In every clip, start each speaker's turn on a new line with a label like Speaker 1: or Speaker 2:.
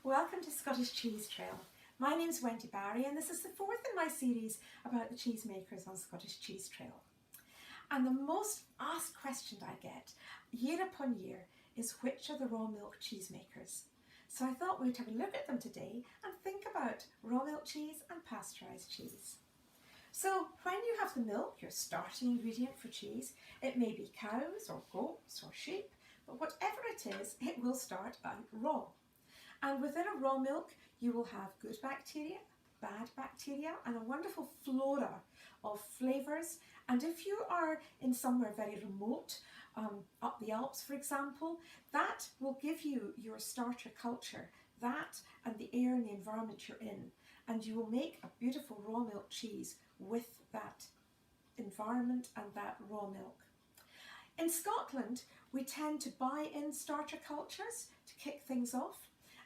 Speaker 1: Welcome to Scottish Cheese Trail. My name's Wendy Barrie and this is the fourth in my series about the cheesemakers on Scottish Cheese Trail. And the most asked question I get year upon year is which are the raw milk cheesemakers. So I thought we'd have a look at them today and think about raw milk cheese and pasteurised cheese. So when you have the milk, your starting ingredient for cheese, it may be cows or goats or sheep, but whatever it is, it will start out raw. And within a raw milk, you will have good bacteria, bad bacteria, and a wonderful flora of flavours. And if you are in somewhere very remote, up the Alps for example, that will give you your starter culture, that and the air and the environment you're in. And you will make a beautiful raw milk cheese with that environment and that raw milk. In Scotland, we tend to buy in starter cultures to kick things off.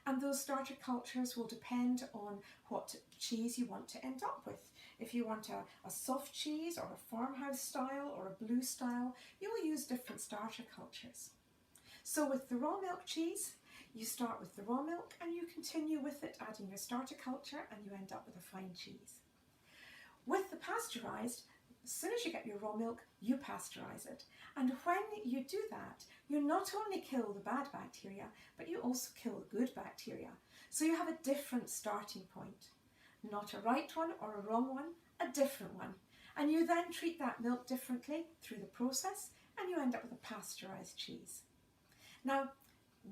Speaker 1: And those starter cultures will depend on what cheese you want to end up with. If you want a soft cheese or a farmhouse style or a blue style, you will use different starter cultures. So with the raw milk cheese, you start with the raw milk and you continue with it, adding your starter culture, and you end up with a fine cheese. With the pasteurised, as soon as you get your raw milk, you pasteurize it. And when you do that, you not only kill the bad bacteria, but you also kill the good bacteria. So you have a different starting point. Not a right one or a wrong one, a different one. And you then treat that milk differently through the process, and you end up with a pasteurised cheese. Now,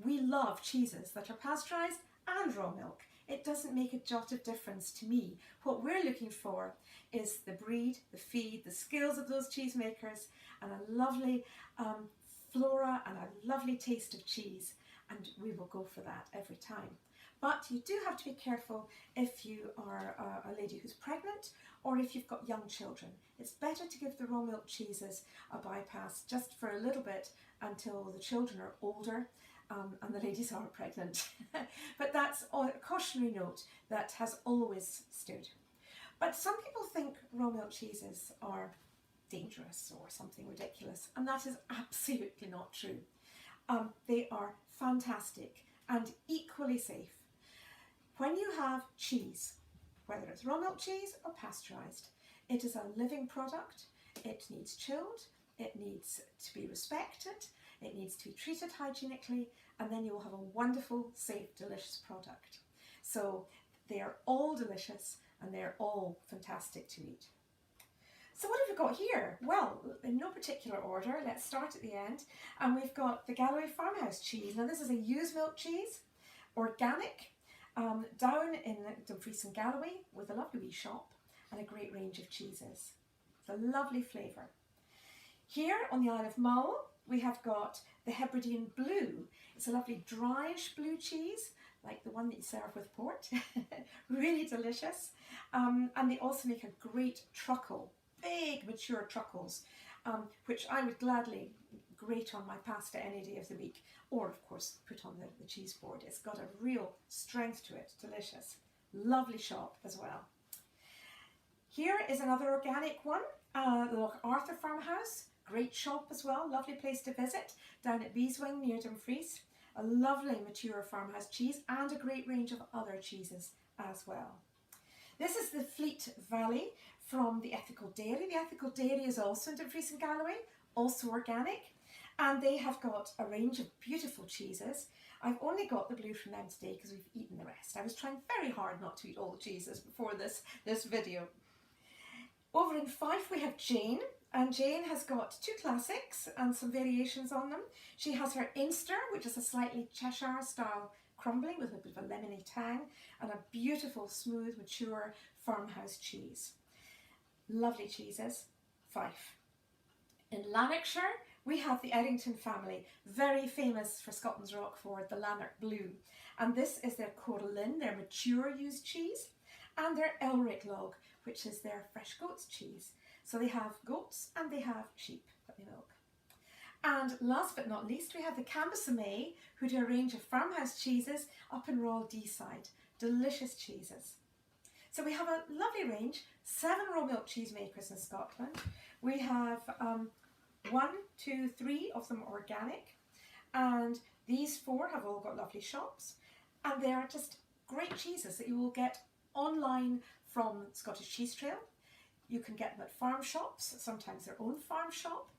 Speaker 1: we love cheeses that are pasteurised and raw milk. It doesn't make a jot of difference to me. What we're looking for is the breed, the feed, the skills of those cheesemakers, and a lovely flora and a lovely taste of cheese, and we will go for that every time. But you do have to be careful if you are a lady who's pregnant or if you've got young children. It's better to give the raw milk cheeses a bypass just for a little bit until the children are older and the ladies are pregnant. But that's a cautionary note that has always stood. But some people think raw milk cheeses are dangerous or something ridiculous, and that is absolutely not true. They are fantastic and equally safe. When you have cheese, whether it's raw milk cheese or pasteurised, it is a living product. It needs chilled, it needs to be respected, it needs to be treated hygienically, and then you will have a wonderful, safe, delicious product. So they are all delicious and they're all fantastic to eat. So what have we got here? Well, in no particular order, let's start at the end. And we've got the Galloway farmhouse cheese. Now this is a ewe's milk cheese, organic, down in Dumfries and Galloway with a lovely wee shop and a great range of cheeses. It's a lovely flavour. Here on the Isle of Mull, we have got the Hebridean Blue. It's a lovely dryish blue cheese, like the one that you serve with port. Really delicious. And they also make a great truckle, big mature truckles, which I would gladly grate on my pasta any day of the week, or of course put on the cheese board. It's got a real strength to it, delicious. Lovely shop as well. Here is another organic one, the Loch Arthur farmhouse. Great shop as well, lovely place to visit, down at Beeswing near Dumfries. A lovely mature farmhouse cheese and a great range of other cheeses as well. This is the Fleet Valley from the Ethical Dairy. The Ethical Dairy is also in Dumfries and Galloway, also organic, and they have got a range of beautiful cheeses. I've only got the blue from them today because we've eaten the rest. I was trying very hard not to eat all the cheeses before this video. Over in Fife we have Jane. And Jane has got two classics and some variations on them. She has her Inster, which is a slightly Cheshire style crumbly with a bit of a lemony tang, and a beautiful, smooth, mature farmhouse cheese. Lovely cheeses. Fife. In Lanarkshire, we have the Errington family, very famous for Scotland's Roquefort, the Lanark Blue. And this is their Coralin, their mature used cheese, and their Elric Log, which is their fresh goat's cheese. So they have goats and they have sheep that they milk. And last but not least, we have the Cambussamay, who do a range of farmhouse cheeses up in Royal Deeside. Delicious cheeses. So we have a lovely range, 7 raw milk cheesemakers in Scotland. We have 1, 2, 3 of them organic, and these 4 have all got lovely shops. And they are just great cheeses that you will get online from Scottish Cheese Trail. You can get them at farm shops, sometimes their own farm shop,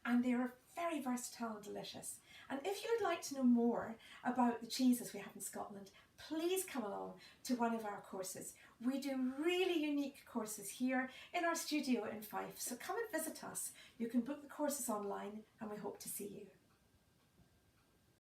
Speaker 1: and they are very versatile and delicious. And if you would like to know more about the cheeses we have in Scotland, please come along to one of our courses. We do really unique courses here in our studio in Fife, so come and visit us. You can book the courses online and we hope to see you.